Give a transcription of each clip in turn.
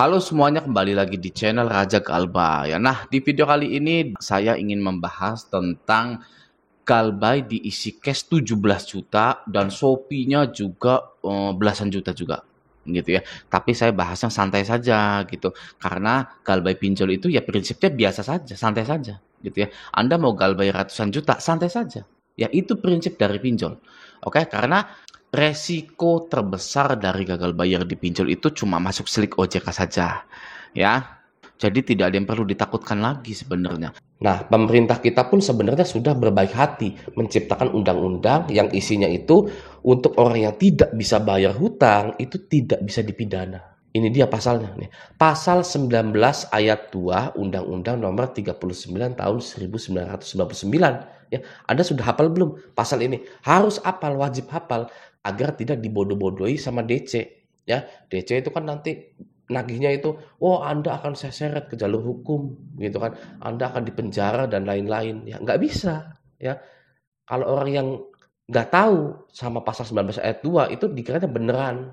Halo semuanya, kembali lagi di channel Raja Galbay. Nah, di video kali ini saya ingin membahas tentang Galbay diisi cash 17 juta dan Shopee-nya juga belasan juta juga gitu ya. Tapi saya bahasnya santai saja gitu. Karena Galbay pinjol itu ya prinsipnya biasa saja, santai saja gitu ya. Anda mau Galbay ratusan juta, santai saja. Ya itu prinsip dari pinjol. Oke, karena resiko terbesar dari gagal bayar di pinjol itu cuma masuk slik OJK saja, ya. Jadi tidak ada yang perlu ditakutkan lagi sebenarnya. Nah, pemerintah kita pun sebenarnya sudah berbaik hati menciptakan undang-undang yang isinya itu untuk orang yang tidak bisa bayar hutang itu tidak bisa dipidana. Ini dia pasalnya nih. Pasal 19 ayat 2 Undang-Undang Nomor 39 tahun 1999. Ya, Anda sudah hafal belum pasal ini? Harus hafal, wajib hafal agar tidak dibodoh-bodohi sama DC. Ya, DC itu kan nanti nagihnya itu, oh Anda akan saya seret ke jalur hukum, gitu kan? Anda akan dipenjara dan lain-lain. Ya, nggak bisa. Ya, kalau orang yang nggak tahu sama pasal 19 ayat 2 itu dikiranya beneran.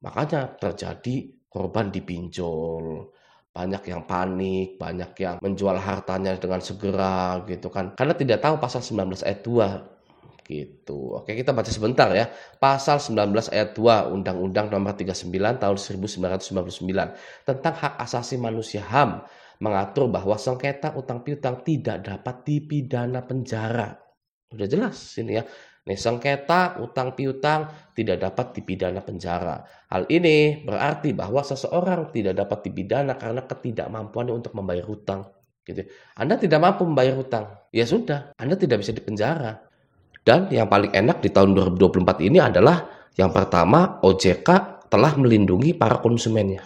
Makanya terjadi korban dipinjol. Banyak yang panik, banyak yang menjual hartanya dengan segera gitu kan. Karena tidak tahu pasal 19 ayat 2 gitu. Oke, kita baca sebentar ya. Pasal 19 ayat 2 Undang-Undang Nomor 39 tahun 1999 tentang hak asasi manusia HAM mengatur bahwa sengketa utang piutang tidak dapat dipidana penjara. Udah jelas ini ya. Nih, sengketa utang piutang tidak dapat dipidana penjara. Hal ini berarti bahwa seseorang tidak dapat dipidana karena ketidakmampuannya untuk membayar hutang. Gitu. Anda tidak mampu membayar hutang, ya sudah, Anda tidak bisa dipenjara. Dan yang paling enak di tahun 2024 ini adalah yang pertama, OJK telah melindungi para konsumennya.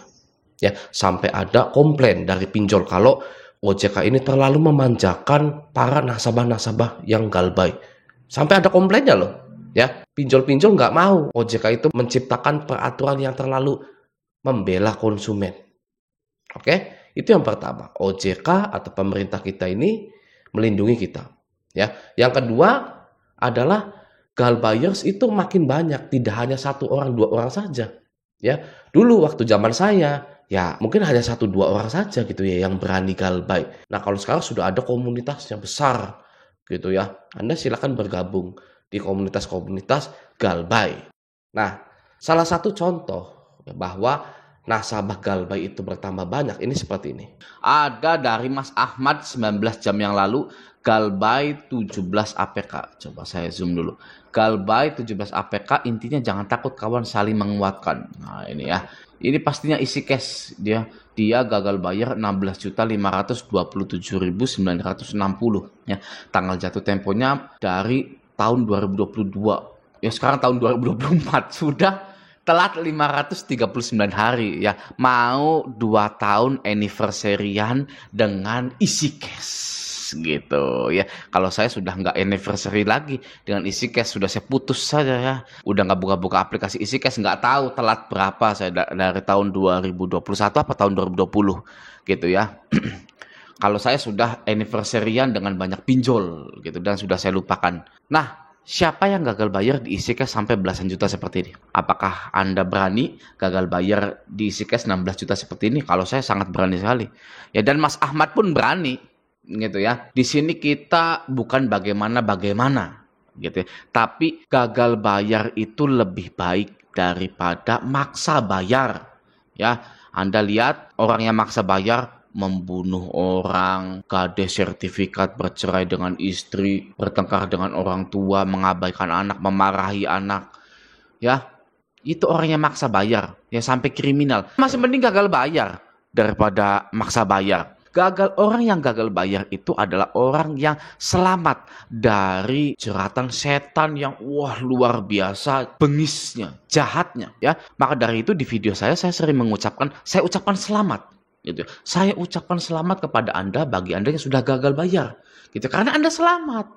Ya, sampai ada komplain dari pinjol kalau OJK ini terlalu memanjakan para nasabah-nasabah yang galbay. Sampai ada komplainnya loh. Ya, pinjol-pinjol nggak mau OJK itu menciptakan peraturan yang terlalu membela konsumen. Oke, itu yang pertama. OJK atau pemerintah kita ini melindungi kita. Ya, yang kedua adalah galbayers itu makin banyak, tidak hanya satu orang, dua orang saja. Ya, dulu waktu zaman saya, ya mungkin hanya satu dua orang saja gitu ya yang berani galbay. Nah, kalau sekarang sudah ada komunitasnya besar gitu ya. Anda silakan bergabung di komunitas-komunitas galbay. Nah, salah satu contoh bahwa nasabah galbay itu bertambah banyak ini seperti ini. Ada dari Mas Ahmad 19 jam yang lalu, Galbay 17 APK. Coba saya zoom dulu. Galbay 17 APK, intinya jangan takut kawan, saling menguatkan. Nah, ini ya. Ini pastinya isi cash dia. Dia gagal bayar 16.527.960 ya. Tanggal jatuh temponya dari tahun 2022. Ya sekarang tahun 2024 sudah telat 539 hari ya. Mau 2 tahun anniversary-an dengan isi cash gitu ya. Kalau saya sudah nggak anniversary lagi dengan isi cash, sudah saya putus saja ya. Udah nggak buka-buka aplikasi isi cash, nggak tahu telat berapa saya dari tahun 2021 apa tahun 2020 gitu ya. Kalau saya sudah anniversary-an dengan banyak pinjol gitu dan sudah saya lupakan. Nah, siapa yang gagal bayar di isi cash sampai belasan juta seperti ini? Apakah Anda berani gagal bayar di isi cash 16 juta seperti ini? Kalau saya sangat berani sekali. Ya, dan Mas Ahmad pun berani gitu ya. Di sini kita bukan bagaimana gitu ya. Tapi gagal bayar itu lebih baik daripada maksa bayar. Ya, Anda lihat orang yang maksa bayar membunuh orang, kades sertifikat, bercerai dengan istri, bertengkar dengan orang tua, mengabaikan anak, memarahi anak. Ya, itu orang yang maksa bayar, ya sampai kriminal. Masih mending gagal bayar daripada maksa bayar. Orang yang gagal bayar itu adalah orang yang selamat dari jeratan setan yang luar biasa bengisnya, jahatnya ya. Maka dari itu di video saya sering saya ucapkan selamat gitu. Saya ucapkan selamat kepada Anda bagi Anda yang sudah gagal bayar gitu, karena Anda selamat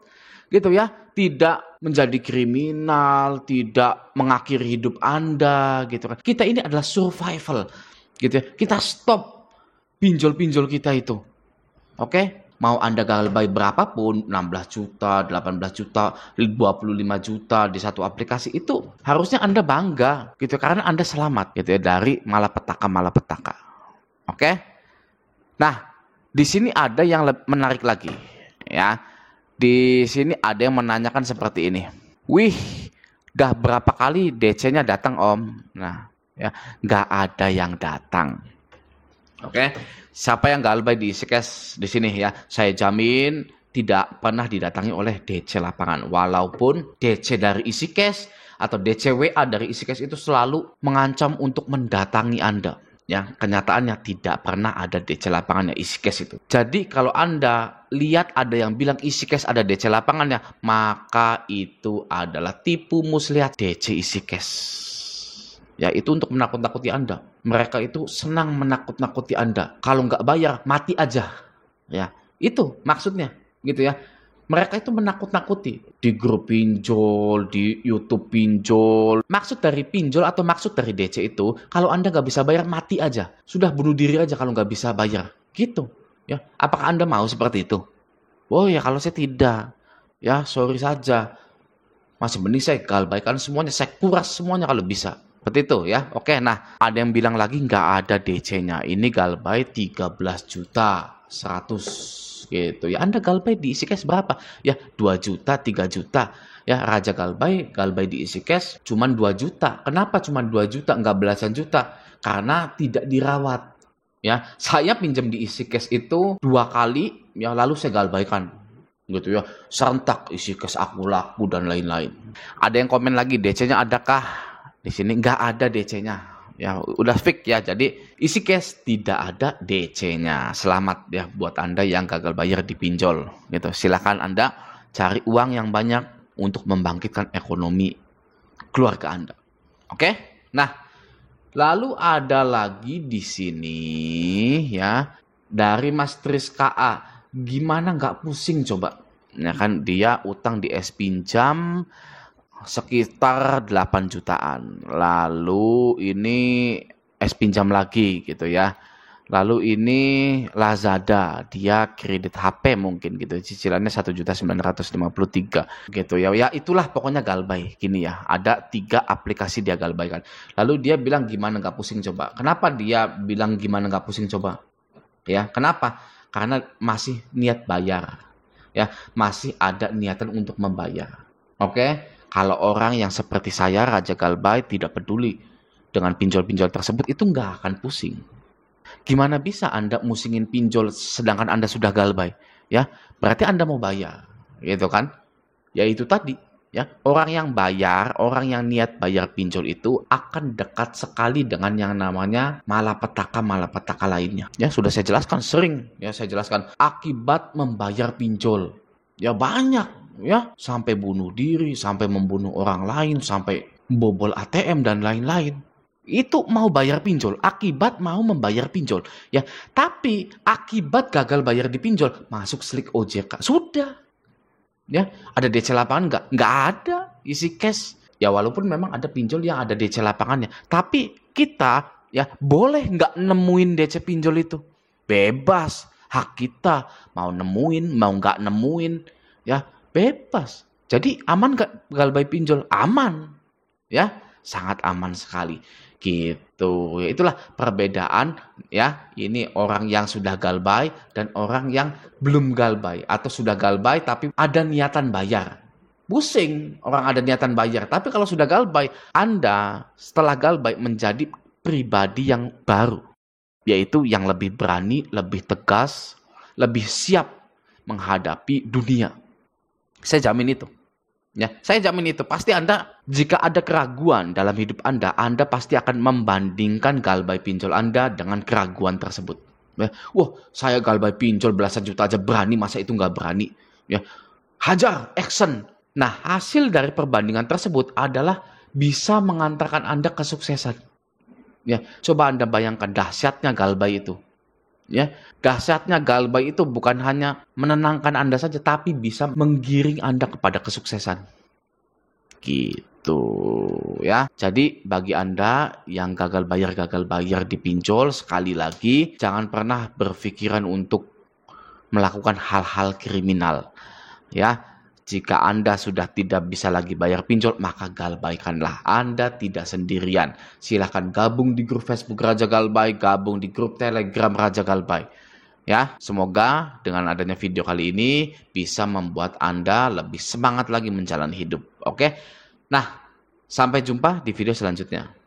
gitu ya, tidak menjadi kriminal, tidak mengakhiri hidup Anda gitu kan. Kita ini adalah survival gitu ya. Kita stop pinjol-pinjol kita itu. Oke? Mau Anda gagal bayar berapapun, 16 juta, 18 juta, 25 juta di satu aplikasi, itu harusnya Anda bangga gitu karena Anda selamat gitu ya dari malapetaka-malapetaka. Oke. Nah, di sini ada yang menarik lagi, ya. Di sini ada yang menanyakan seperti ini. Wih, dah berapa kali DC-nya datang, Om? Nah, ya, nggak ada yang datang. Oke. Siapa yang galbay di isi cash di sini ya? Saya jamin tidak pernah didatangi oleh DC lapangan. Walaupun DC dari isi cash atau DC WA dari isi cash itu selalu mengancam untuk mendatangi Anda. Ya, kenyataannya tidak pernah ada DC lapangannya isi cash itu. Jadi kalau Anda lihat ada yang bilang isi cash ada DC lapangannya, maka itu adalah tipu muslihat DC isi cash. Ya, itu untuk menakut-nakuti Anda. Mereka itu senang menakut-nakuti Anda. Kalau nggak bayar, mati aja. Ya, itu maksudnya, gitu ya. Mereka itu menakut-nakuti di grup pinjol, di YouTube pinjol. Maksud dari pinjol atau maksud dari DC itu, kalau Anda nggak bisa bayar, mati aja. Sudah bunuh diri aja kalau nggak bisa bayar. Gitu. Ya, apakah Anda mau seperti itu? Oh ya, kalau saya tidak. Ya, sorry saja. Masih mending saya galbaikan semuanya, saya kuras semuanya kalau bisa. Seperti itu ya. Oke, nah ada yang bilang lagi nggak ada DC-nya. Ini galbay 13 juta 100 gitu ya. Anda galbay di isi cash berapa? Ya 2 juta, 3 juta. Ya Raja galbay di isi cash cuman 2 juta. Kenapa cuman 2 juta nggak belasan juta? Karena tidak dirawat. Ya, saya pinjam di isi cash itu 2 kali ya, lalu saya galbaikan gitu ya. Serentak isi cash aku laku dan lain-lain. Ada yang komen lagi, DC-nya adakah? Di sini nggak ada DC-nya. Ya, udah fix ya. Jadi isi cash tidak ada DC-nya. Selamat ya buat Anda yang gagal bayar di pinjol gitu. Silakan Anda cari uang yang banyak untuk membangkitkan ekonomi keluarga Anda. Oke? Nah, lalu ada lagi di sini ya dari Mas Tris KA. Gimana nggak pusing coba? Ya kan dia utang di es pinjam sekitar 8 jutaan. Lalu ini es pinjam lagi gitu ya. Lalu ini Lazada, dia kredit HP mungkin gitu. Cicilannya 1.953 gitu ya. Ya itulah pokoknya galbay gini ya. Ada 3 aplikasi dia galbaykan. Lalu dia bilang gimana nggak pusing coba. Kenapa dia bilang gimana nggak pusing coba? Ya, kenapa? Karena masih niat bayar. Ya, masih ada niatan untuk membayar. Oke? Kalau orang yang seperti saya, Raja Galbay, tidak peduli dengan pinjol-pinjol tersebut, itu nggak akan pusing. Gimana bisa Anda musingin pinjol sedangkan Anda sudah galbay? Ya, berarti Anda mau bayar, gitu kan? Ya itu tadi, ya. Orang yang bayar, orang yang niat bayar pinjol itu akan dekat sekali dengan yang namanya malapetaka lainnya. Ya, sudah saya jelaskan sering, ya saya jelaskan akibat membayar pinjol. Ya banyak. Ya, sampai bunuh diri, sampai membunuh orang lain, sampai bobol ATM dan lain-lain. Itu mau bayar pinjol, akibat mau membayar pinjol. Ya, tapi akibat gagal bayar di pinjol, masuk slik OJK. Sudah. Ya, ada DC lapangan nggak? Nggak ada. Isi cash. Ya, walaupun memang ada pinjol yang ada DC lapangannya. Tapi kita ya boleh nggak nemuin DC pinjol itu. Bebas. Hak kita. Mau nemuin, mau nggak nemuin. Ya, bebas. Jadi aman gak galbay pinjol? Aman. Ya, sangat aman sekali. Gitu. Ya, itulah perbedaan ya. Ini orang yang sudah galbay dan orang yang belum galbay atau sudah galbay tapi ada niatan bayar. Pusing orang ada niatan bayar. Tapi kalau sudah galbay, Anda setelah galbay menjadi pribadi yang baru. Yaitu yang lebih berani, lebih tegas, lebih siap menghadapi dunia. Saya jamin itu. Ya, saya jamin itu. Pasti Anda, jika ada keraguan dalam hidup Anda pasti akan membandingkan galbay pinjol Anda dengan keraguan tersebut. Ya, wah, saya galbay pinjol belasan juta aja berani, masa itu nggak berani? Ya, hajar, action. Nah, hasil dari perbandingan tersebut adalah bisa mengantarkan Anda kesuksesan. Ya, coba Anda bayangkan dahsyatnya galbay itu. Ya, dahsyatnya galbay itu bukan hanya menenangkan Anda saja, tapi bisa menggiring Anda kepada kesuksesan. Gitu ya. Jadi bagi Anda yang gagal bayar di pinjol, sekali lagi jangan pernah berpikiran untuk melakukan hal-hal kriminal. Ya, Jika Anda sudah tidak bisa lagi bayar pinjol, maka galbaikanlah. Anda tidak sendirian. Silahkan gabung di grup Facebook Raja Galbay, gabung di grup Telegram Raja Galbay. Ya, semoga dengan adanya video kali ini bisa membuat Anda lebih semangat lagi menjalani hidup. Oke? Nah, sampai jumpa di video selanjutnya.